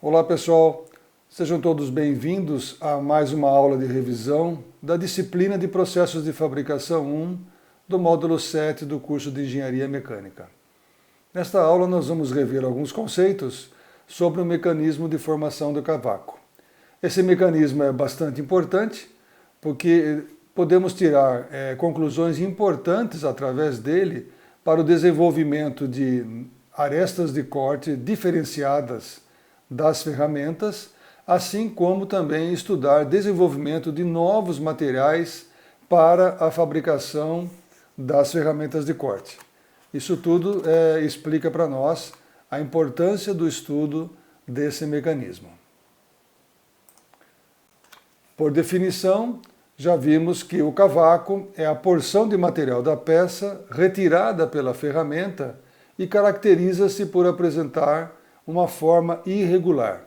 Olá pessoal, sejam todos bem-vindos a mais uma aula de revisão da disciplina de Processos de Fabricação 1 do módulo 7 do curso de Engenharia Mecânica. Nesta aula nós vamos rever alguns conceitos sobre o mecanismo de formação do cavaco. Esse mecanismo é bastante importante porque podemos tirar conclusões importantes através dele para o desenvolvimento de arestas de corte diferenciadas das ferramentas, assim como também estudar desenvolvimento de novos materiais para a fabricação das ferramentas de corte. Isso tudo explica para nós a importância do estudo desse mecanismo. Por definição, já vimos que o cavaco é a porção de material da peça retirada pela ferramenta e caracteriza-se por apresentar uma forma irregular.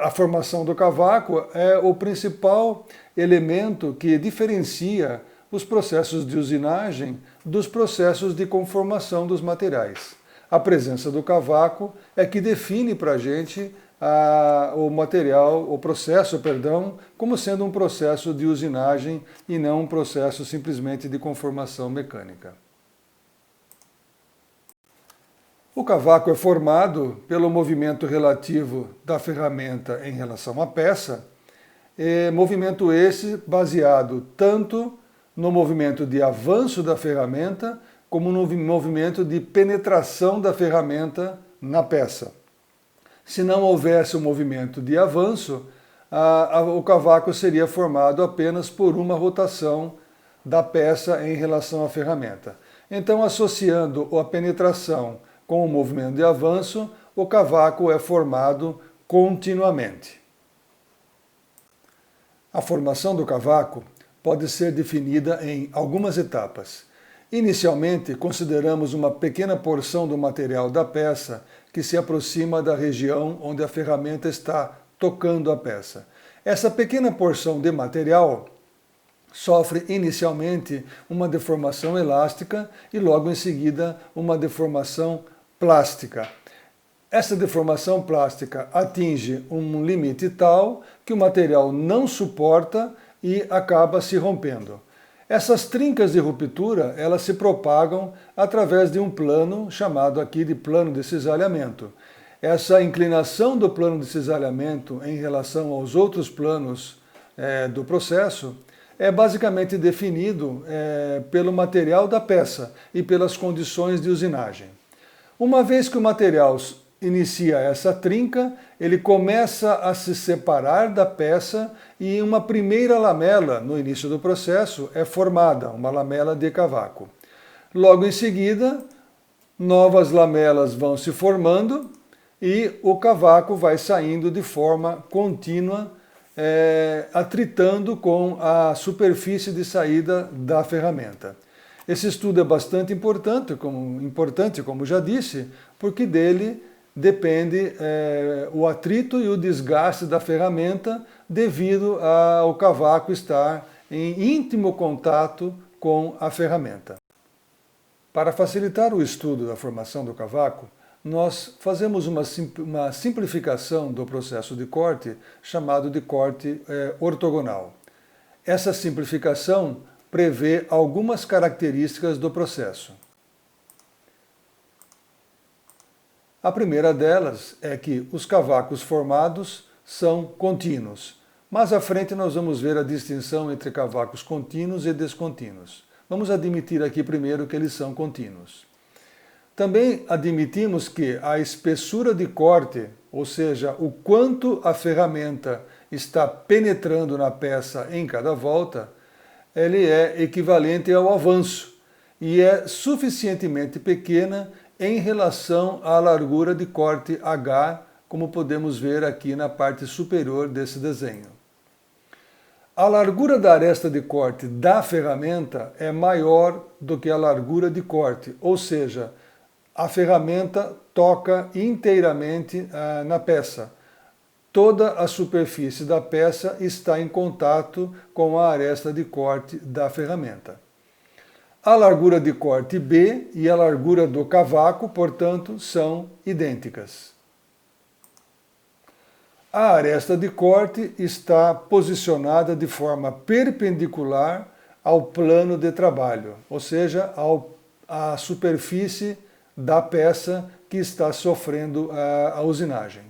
A formação do cavaco é o principal elemento que diferencia os processos de usinagem dos processos de conformação dos materiais. A presença do cavaco é que define para a gente o processo, como sendo um processo de usinagem e não um processo simplesmente de conformação mecânica. O cavaco é formado pelo movimento relativo da ferramenta em relação à peça, movimento esse baseado tanto no movimento de avanço da ferramenta, como no movimento de penetração da ferramenta na peça. Se não houvesse um movimento de avanço, o cavaco seria formado apenas por uma rotação da peça em relação à ferramenta. Então, associando a penetração com o movimento de avanço, o cavaco é formado continuamente. A formação do cavaco pode ser definida em algumas etapas. Inicialmente, consideramos uma pequena porção do material da peça que se aproxima da região onde a ferramenta está tocando a peça. Essa pequena porção de material sofre inicialmente uma deformação elástica e logo em seguida uma deformação plástica. Essa deformação plástica atinge um limite tal que o material não suporta e acaba se rompendo. Essas trincas de ruptura, elas se propagam através de um plano chamado aqui de plano de cisalhamento. Essa inclinação do plano de cisalhamento em relação aos outros planos do processo é basicamente definido pelo material da peça e pelas condições de usinagem. Uma vez que o material inicia essa trinca, ele começa a se separar da peça e uma primeira lamela no início do processo é formada, uma lamela de cavaco. Logo em seguida, novas lamelas vão se formando e o cavaco vai saindo de forma contínua, atritando com a superfície de saída da ferramenta. Esse estudo é bastante importante, como já disse, porque dele depende o atrito e o desgaste da ferramenta devido ao cavaco estar em íntimo contato com a ferramenta. Para facilitar o estudo da formação do cavaco, nós fazemos uma simplificação do processo de corte chamado de corte ortogonal. Essa simplificação prevê algumas características do processo. A primeira delas é que os cavacos formados são contínuos. Mais à frente nós vamos ver a distinção entre cavacos contínuos e descontínuos. Vamos admitir aqui primeiro que eles são contínuos. Também admitimos que a espessura de corte, ou seja, o quanto a ferramenta está penetrando na peça em cada volta, ele é equivalente ao avanço e é suficientemente pequena em relação à largura de corte H, como podemos ver aqui na parte superior desse desenho. A largura da aresta de corte da ferramenta é maior do que a largura de corte, ou seja, a ferramenta toca inteiramente na peça. Toda a superfície da peça está em contato com a aresta de corte da ferramenta. A largura de corte B e a largura do cavaco, portanto, são idênticas. A aresta de corte está posicionada de forma perpendicular ao plano de trabalho, ou seja, à superfície da peça que está sofrendo a usinagem.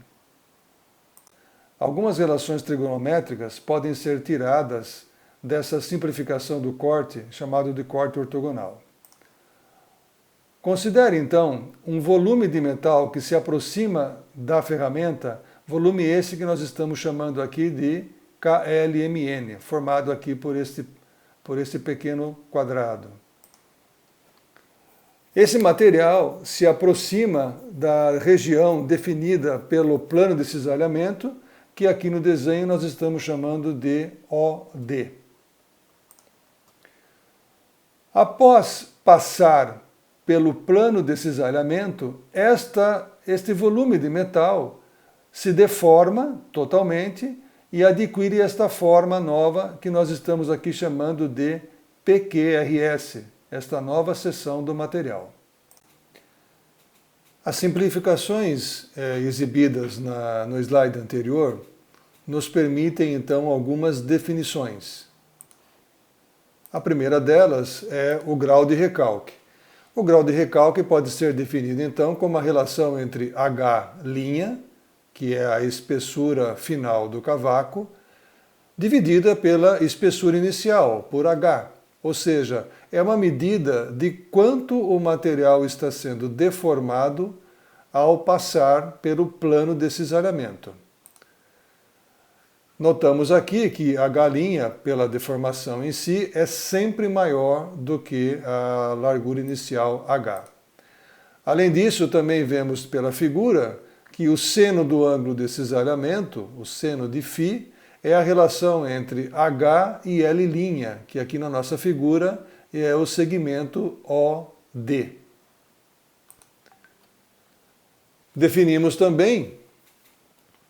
Algumas relações trigonométricas podem ser tiradas dessa simplificação do corte, chamado de corte ortogonal. Considere, então, um volume de metal que se aproxima da ferramenta, volume esse que nós estamos chamando aqui de KLMN, formado aqui por este pequeno quadrado. Esse material se aproxima da região definida pelo plano de cisalhamento, que aqui no desenho nós estamos chamando de OD. Após passar pelo plano de cisalhamento, este volume de metal se deforma totalmente e adquire esta forma nova que nós estamos aqui chamando de PQRS, esta nova seção do material. As simplificações exibidas no slide anterior nos permitem, então, algumas definições. A primeira delas é o grau de recalque. O grau de recalque pode ser definido, então, como a relação entre H', que é a espessura final do cavaco, dividida pela espessura inicial, por H. Ou seja, é uma medida de quanto o material está sendo deformado ao passar pelo plano de cisalhamento. Notamos aqui que H', pela deformação em si, é sempre maior do que a largura inicial H. Além disso, também vemos pela figura que o seno do ângulo de cisalhamento, o seno de φ, é a relação entre H e L', que aqui na nossa figura é o segmento OD. Definimos também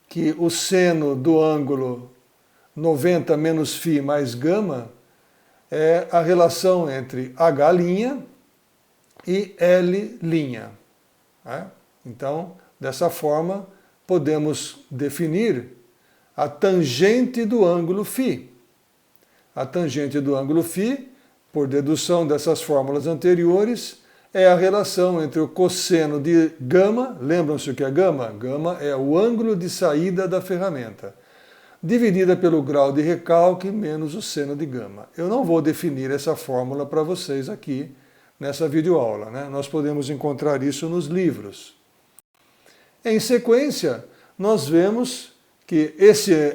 que o seno do ângulo 90 menos φ mais gama é a relação entre H' e L'. Né? Então, dessa forma, podemos definir a tangente do ângulo φ. A tangente do ângulo φ, por dedução dessas fórmulas anteriores, é a relação entre o cosseno de gama, lembram-se o que é gama? Gama é o ângulo de saída da ferramenta, dividida pelo grau de recalque menos o seno de gama. Eu não vou definir essa fórmula para vocês aqui nessa videoaula, né? Nós podemos encontrar isso nos livros. Em sequência, nós vemos que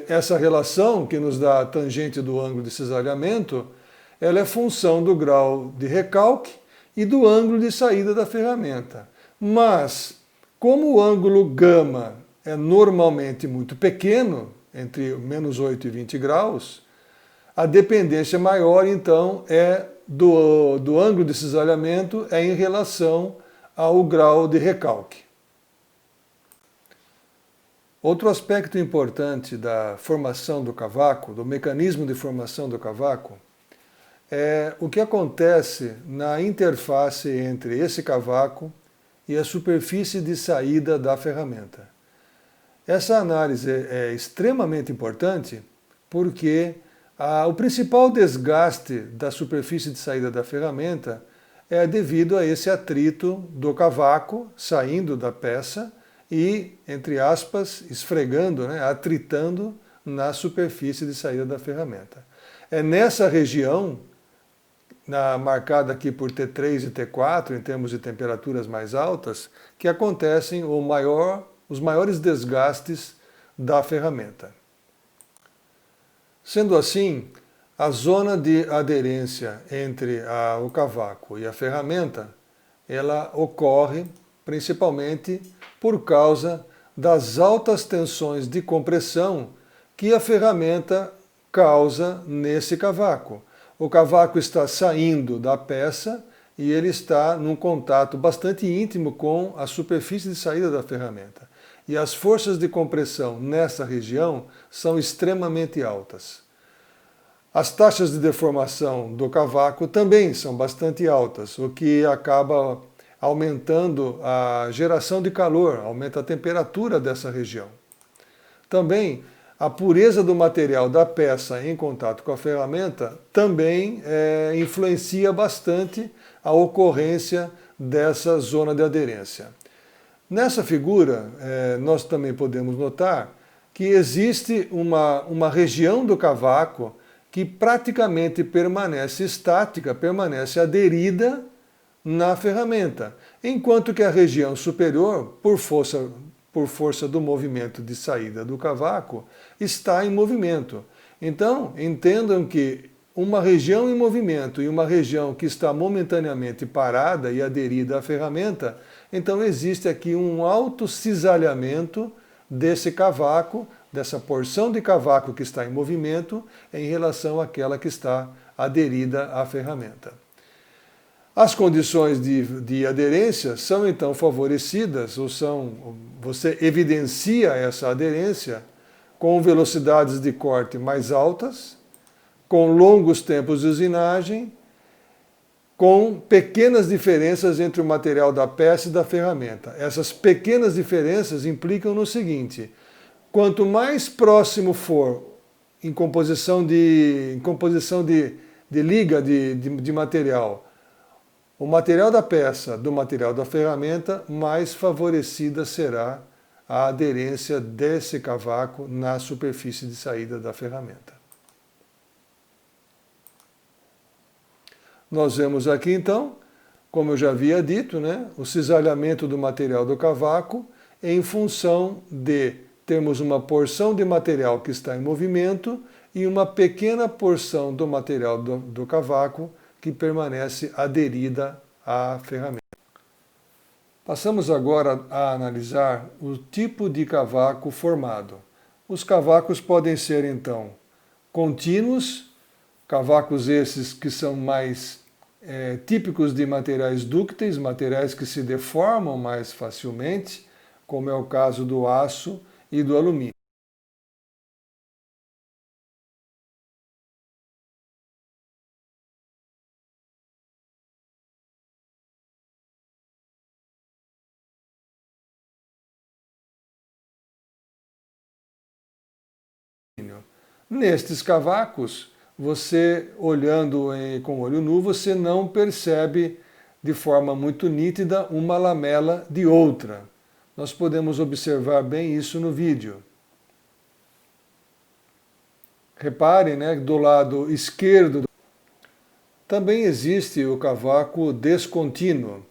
essa relação que nos dá a tangente do ângulo de cisalhamento, ela é função do grau de recalque e do ângulo de saída da ferramenta. Mas, como o ângulo gama é normalmente muito pequeno, entre menos 8 e 20 graus, a dependência maior, então, é do ângulo de cisalhamento em relação ao grau de recalque. Outro aspecto importante da formação do cavaco, do mecanismo de formação do cavaco, é o que acontece na interface entre esse cavaco e a superfície de saída da ferramenta. Essa análise é extremamente importante porque o principal desgaste da superfície de saída da ferramenta é devido a esse atrito do cavaco saindo da peça e, entre aspas, esfregando, atritando na superfície de saída da ferramenta. É nessa região, marcada aqui por T3 e T4, em termos de temperaturas mais altas, que acontecem os maiores desgastes da ferramenta. Sendo assim, a zona de aderência entre o cavaco e a ferramenta, ela ocorre principalmente por causa das altas tensões de compressão que a ferramenta causa nesse cavaco. O cavaco está saindo da peça e ele está num contato bastante íntimo com a superfície de saída da ferramenta. E as forças de compressão nessa região são extremamente altas. As taxas de deformação do cavaco também são bastante altas, o que acaba aumentando a geração de calor, aumenta a temperatura dessa região. Também a pureza do material da peça em contato com a ferramenta também influencia bastante a ocorrência dessa zona de aderência. Nessa figura, nós também podemos notar que existe uma região do cavaco que praticamente permanece estática, permanece aderida na ferramenta, enquanto que a região superior, por força do movimento de saída do cavaco, está em movimento. Então, entendam que uma região em movimento e uma região que está momentaneamente parada e aderida à ferramenta, então existe aqui um autocisalhamento desse cavaco, dessa porção de cavaco que está em movimento, em relação àquela que está aderida à ferramenta. As condições de aderência são então favorecidas, você evidencia essa aderência com velocidades de corte mais altas, com longos tempos de usinagem, com pequenas diferenças entre o material da peça e da ferramenta. Essas pequenas diferenças implicam no seguinte: quanto mais próximo for em composição de liga de material, o material da peça do material da ferramenta, mais favorecida será a aderência desse cavaco na superfície de saída da ferramenta. Nós vemos aqui então, como eu já havia dito, o cisalhamento do material do cavaco em função de termos uma porção de material que está em movimento e uma pequena porção do material do cavaco que permanece aderida à ferramenta. Passamos agora a analisar o tipo de cavaco formado. Os cavacos podem ser então contínuos, cavacos esses que são mais típicos de materiais dúcteis, materiais que se deformam mais facilmente, como é o caso do aço e do alumínio. Nestes cavacos, você olhando com o olho nu, você não percebe de forma muito nítida uma lamela de outra. Nós podemos observar bem isso no vídeo. Reparem, do lado esquerdo também existe o cavaco descontínuo.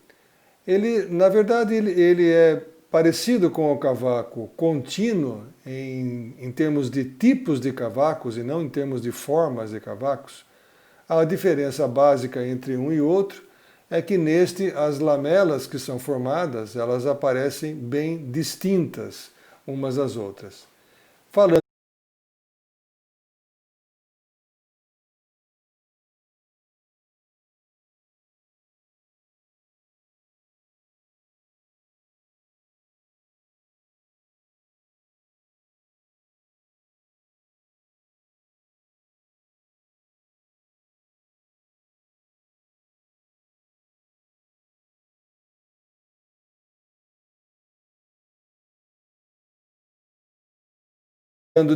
Na verdade, ele é parecido com o cavaco contínuo em termos de tipos de cavacos e não em termos de formas de cavacos. A diferença básica entre um e outro é que neste as lamelas que são formadas, elas aparecem bem distintas umas das outras. Falando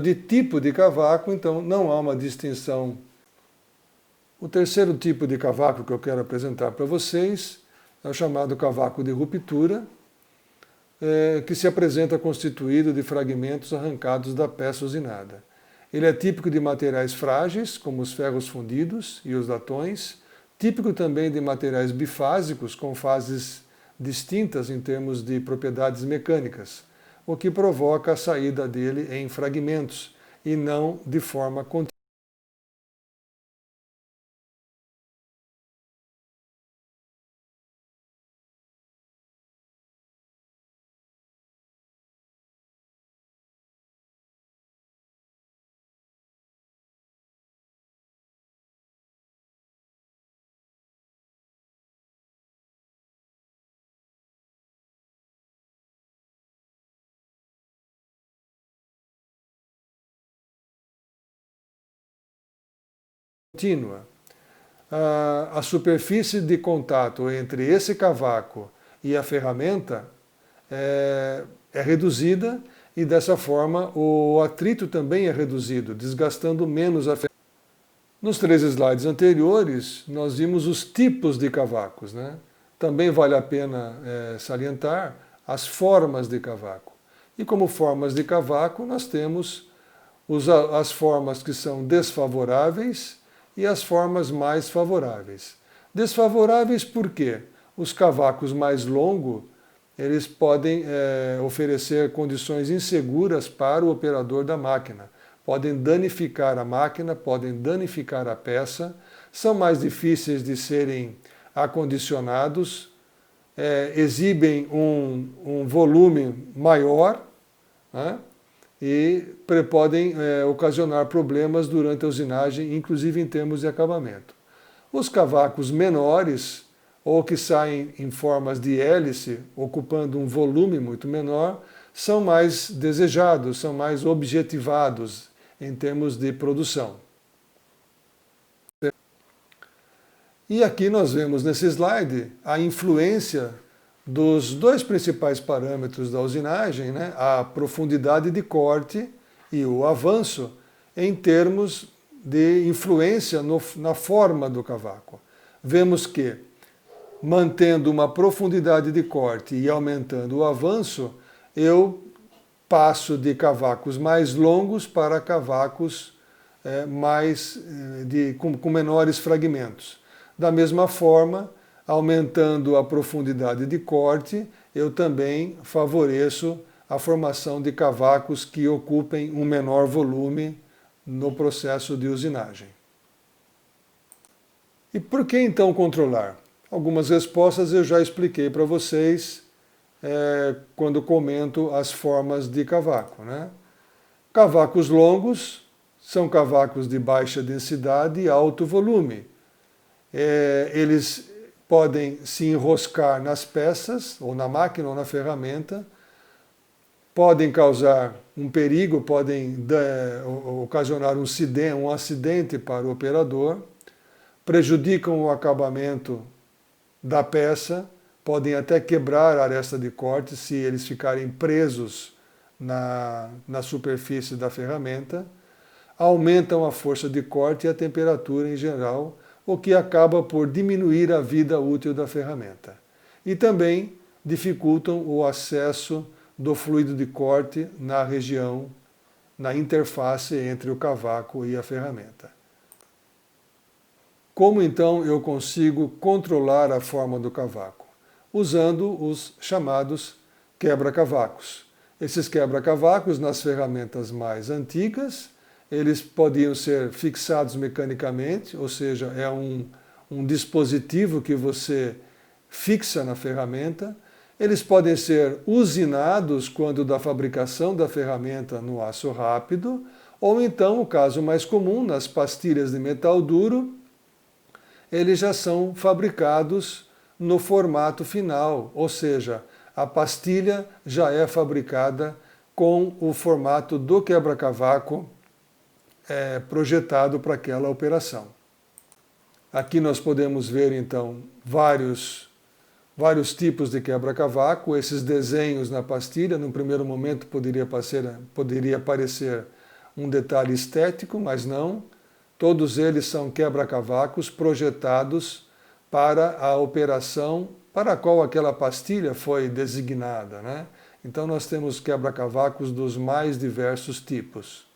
de tipo de cavaco, então não há uma distinção. O terceiro tipo de cavaco que eu quero apresentar para vocês é o chamado cavaco de ruptura, que se apresenta constituído de fragmentos arrancados da peça usinada. Ele é típico de materiais frágeis, como os ferros fundidos e os latões, típico também de materiais bifásicos, com fases distintas em termos de propriedades mecânicas, o que provoca a saída dele em fragmentos e não de forma contínua. A superfície de contato entre esse cavaco e a ferramenta é reduzida e dessa forma o atrito também é reduzido, desgastando menos a ferramenta. Nos 3 slides anteriores, nós vimos os tipos de cavacos, né? Também vale a pena salientar as formas de cavaco. E como formas de cavaco, nós temos as formas que são desfavoráveis e as formas mais favoráveis. Desfavoráveis por quê? Os cavacos mais longos, eles podem oferecer condições inseguras para o operador da máquina. Podem danificar a máquina, podem danificar a peça, são mais difíceis de serem acondicionados, exibem um volume maior, né? E podem ocasionar problemas durante a usinagem, inclusive em termos de acabamento. Os cavacos menores, ou que saem em formas de hélice, ocupando um volume muito menor, são mais desejados, são mais objetivados em termos de produção. E aqui nós vemos nesse slide a influência dos 2 principais parâmetros da usinagem, né, a profundidade de corte e o avanço, em termos de influência na forma do cavaco. Vemos que, mantendo uma profundidade de corte e aumentando o avanço, eu passo de cavacos mais longos para cavacos com menores fragmentos. Da mesma forma, aumentando a profundidade de corte, eu também favoreço a formação de cavacos que ocupem um menor volume no processo de usinagem. E por que então controlar? Algumas respostas eu já expliquei para vocês quando comento as formas de cavaco, né? Cavacos longos são cavacos de baixa densidade e alto volume. Eles podem se enroscar nas peças, ou na máquina, ou na ferramenta, podem causar um perigo, podem ocasionar um acidente para o operador, prejudicam o acabamento da peça, podem até quebrar a aresta de corte se eles ficarem presos na superfície da ferramenta, aumentam a força de corte e a temperatura em geral, o que acaba por diminuir a vida útil da ferramenta. E também dificultam o acesso do fluido de corte na região, na interface entre o cavaco e a ferramenta. Como então eu consigo controlar a forma do cavaco? Usando os chamados quebra-cavacos. Esses quebra-cavacos, nas ferramentas mais antigas, eles podiam ser fixados mecanicamente, ou seja, é um dispositivo que você fixa na ferramenta. Eles podem ser usinados quando da fabricação da ferramenta no aço rápido, ou então, o caso mais comum, nas pastilhas de metal duro, eles já são fabricados no formato final, ou seja, a pastilha já é fabricada com o formato do quebra-cavaco projetado para aquela operação. Aqui nós podemos ver então vários tipos de quebra-cavaco. Esses desenhos na pastilha, num primeiro momento poderia parecer um detalhe estético, mas não. Todos eles são quebra-cavacos projetados para a operação para a qual aquela pastilha foi designada, né? Então nós temos quebra-cavacos dos mais diversos tipos.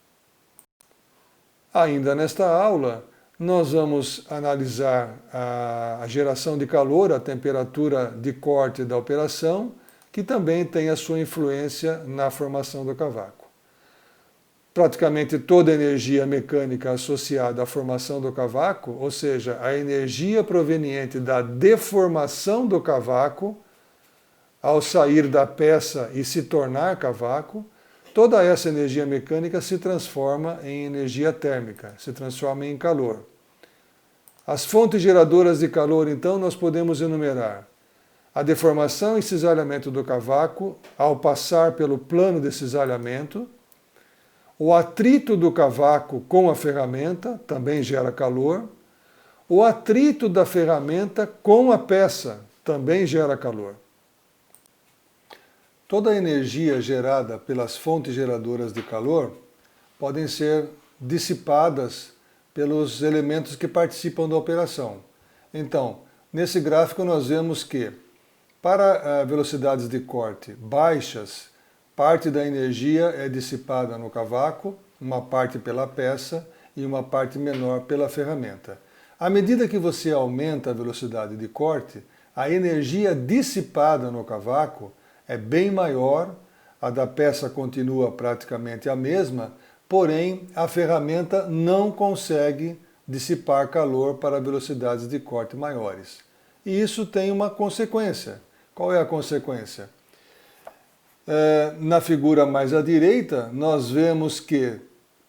Ainda nesta aula, nós vamos analisar a geração de calor, a temperatura de corte da operação, que também tem a sua influência na formação do cavaco. Praticamente toda a energia mecânica associada à formação do cavaco, ou seja, a energia proveniente da deformação do cavaco, ao sair da peça e se tornar cavaco, toda essa energia mecânica se transforma em energia térmica, se transforma em calor. As fontes geradoras de calor, então, nós podemos enumerar a deformação e cisalhamento do cavaco ao passar pelo plano de cisalhamento, o atrito do cavaco com a ferramenta também gera calor, o atrito da ferramenta com a peça também gera calor. Toda a energia gerada pelas fontes geradoras de calor podem ser dissipadas pelos elementos que participam da operação. Então, nesse gráfico nós vemos que para velocidades de corte baixas, parte da energia é dissipada no cavaco, uma parte pela peça e uma parte menor pela ferramenta. À medida que você aumenta a velocidade de corte, a energia dissipada no cavaco é bem maior, a da peça continua praticamente a mesma, porém a ferramenta não consegue dissipar calor para velocidades de corte maiores. E isso tem uma consequência. Qual é a consequência? Na figura mais à direita, nós vemos que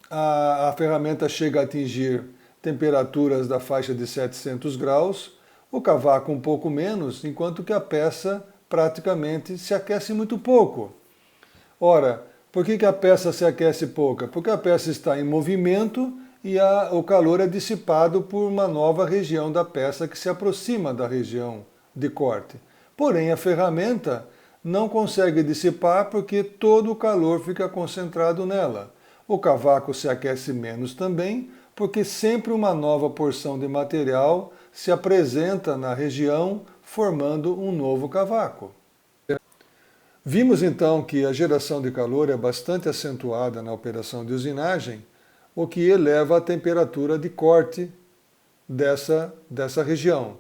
a ferramenta chega a atingir temperaturas da faixa de 700 graus, o cavaco um pouco menos, enquanto que a peça praticamente se aquece muito pouco. Ora, por que a peça se aquece pouco? Porque a peça está em movimento e o calor é dissipado por uma nova região da peça que se aproxima da região de corte. Porém, a ferramenta não consegue dissipar porque todo o calor fica concentrado nela. O cavaco se aquece menos também, porque sempre uma nova porção de material se apresenta na região, formando um novo cavaco. Vimos então que a geração de calor é bastante acentuada na operação de usinagem, o que eleva a temperatura de corte dessa região.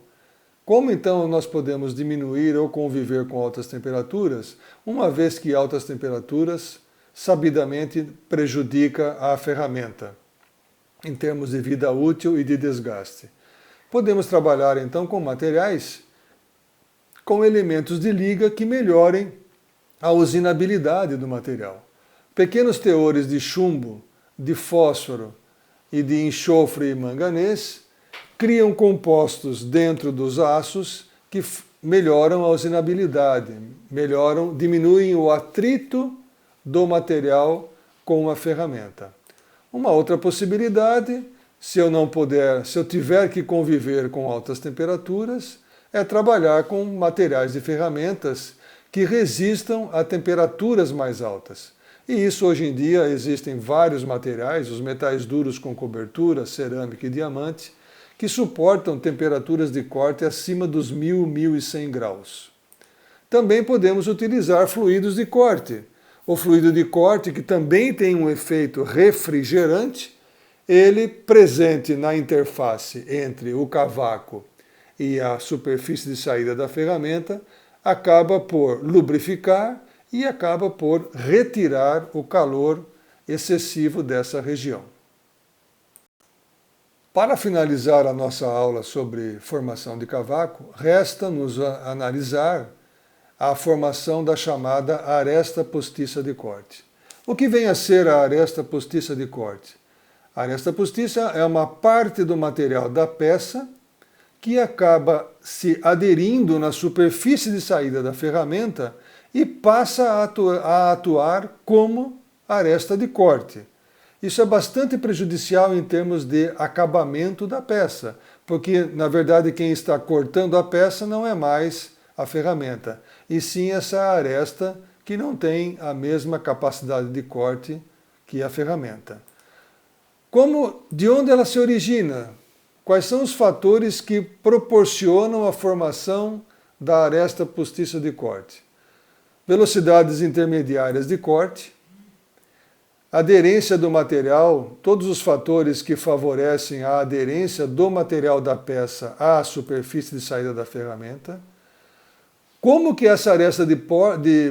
Como então nós podemos diminuir ou conviver com altas temperaturas, uma vez que altas temperaturas sabidamente prejudica a ferramenta, em termos de vida útil e de desgaste? Podemos trabalhar então com materiais com elementos de liga que melhorem a usinabilidade do material. Pequenos teores de chumbo, de fósforo e de enxofre e manganês criam compostos dentro dos aços que melhoram a usinabilidade, diminuem o atrito do material com a ferramenta. Uma outra possibilidade, se eu tiver que conviver com altas temperaturas, é trabalhar com materiais de ferramentas que resistam a temperaturas mais altas. E isso hoje em dia existem vários materiais, os metais duros com cobertura, cerâmica e diamante, que suportam temperaturas de corte acima dos 1000, 1100 graus. Também podemos utilizar fluidos de corte. O fluido de corte, que também tem um efeito refrigerante, ele presente na interface entre o cavaco e a superfície de saída da ferramenta, acaba por lubrificar e acaba por retirar o calor excessivo dessa região. Para finalizar a nossa aula sobre formação de cavaco, resta-nos analisar a formação da chamada aresta postiça de corte. O que vem a ser a aresta postiça de corte? A aresta postiça é uma parte do material da peça que acaba se aderindo na superfície de saída da ferramenta e passa a atuar como aresta de corte. Isso é bastante prejudicial em termos de acabamento da peça, porque, na verdade, quem está cortando a peça não é mais a ferramenta, e sim essa aresta que não tem a mesma capacidade de corte que a ferramenta. De onde ela se origina? Quais são os fatores que proporcionam a formação da aresta postiça de corte? Velocidades intermediárias de corte, aderência do material, todos os fatores que favorecem a aderência do material da peça à superfície de saída da ferramenta. Como que essa aresta de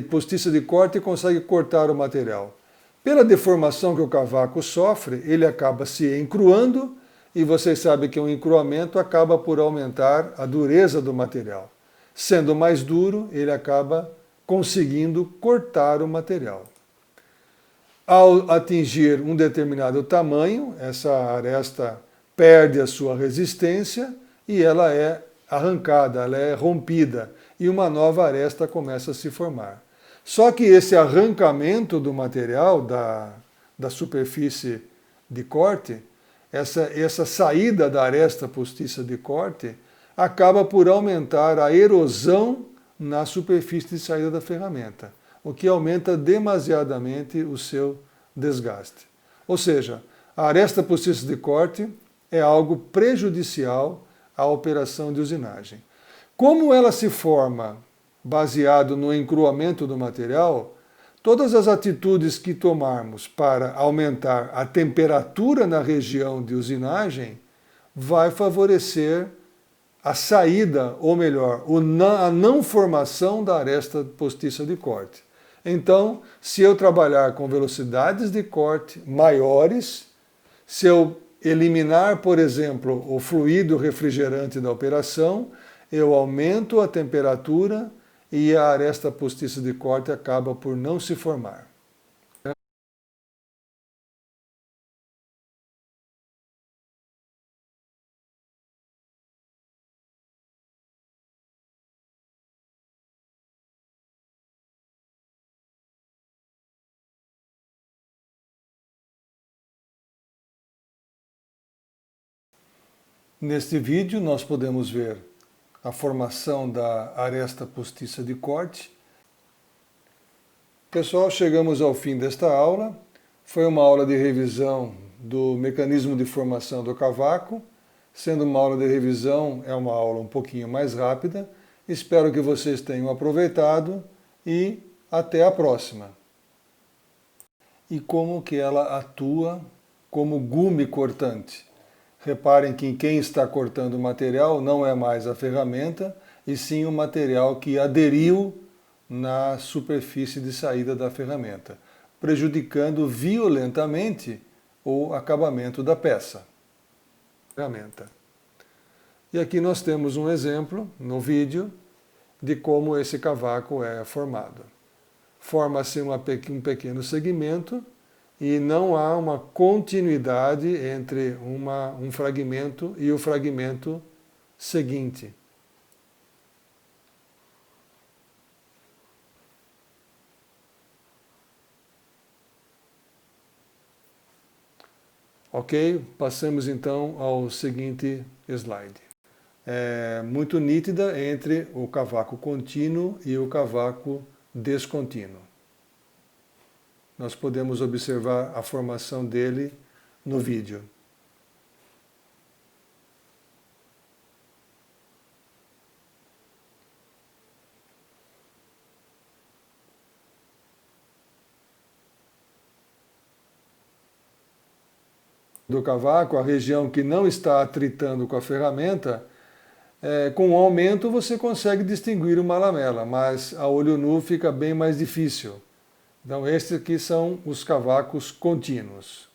postiça de corte consegue cortar o material? Pela deformação que o cavaco sofre, ele acaba se encruando, e vocês sabem que o encruamento acaba por aumentar a dureza do material. Sendo mais duro, ele acaba conseguindo cortar o material. Ao atingir um determinado tamanho, essa aresta perde a sua resistência e ela é arrancada, ela é rompida, e uma nova aresta começa a se formar. Só que esse arrancamento do material da superfície de corte, essa saída da aresta postiça de corte, acaba por aumentar a erosão na superfície de saída da ferramenta. o que aumenta demasiadamente o seu desgaste. Ou seja, a aresta postiça de corte é algo prejudicial à operação de usinagem. Como ela se forma baseado no encruamento do material, todas as atitudes que tomarmos para aumentar a temperatura na região de usinagem vai favorecer a saída, ou melhor, a não formação da aresta postiça de corte. Então, se eu trabalhar com velocidades de corte maiores, se eu eliminar, por exemplo, o fluido refrigerante da operação, eu aumento a temperatura e a aresta postiça de corte acaba por não se formar. Neste vídeo nós podemos ver a formação da aresta postiça de corte. Pessoal, chegamos ao fim desta aula. Foi uma aula de revisão do mecanismo de formação do cavaco. Sendo uma aula de revisão, é uma aula um pouquinho mais rápida. Espero que vocês tenham aproveitado e até a próxima. E como que ela atua como gume cortante? Reparem que quem está cortando o material não é mais a ferramenta, e sim o material que aderiu na superfície de saída da ferramenta, prejudicando violentamente o acabamento da peça. E aqui nós temos um exemplo no vídeo de como esse cavaco é formado. Forma-se um pequeno segmento e não há uma continuidade entre um fragmento e o fragmento seguinte. Ok? Passamos então ao seguinte slide. É muito nítida entre o cavaco contínuo e o cavaco descontínuo. Nós podemos observar a formação dele no vídeo. Do cavaco, a região que não está atritando com a ferramenta, com o aumento você consegue distinguir uma lamela, mas a olho nu fica bem mais difícil. Então, estes aqui são os cavacos contínuos.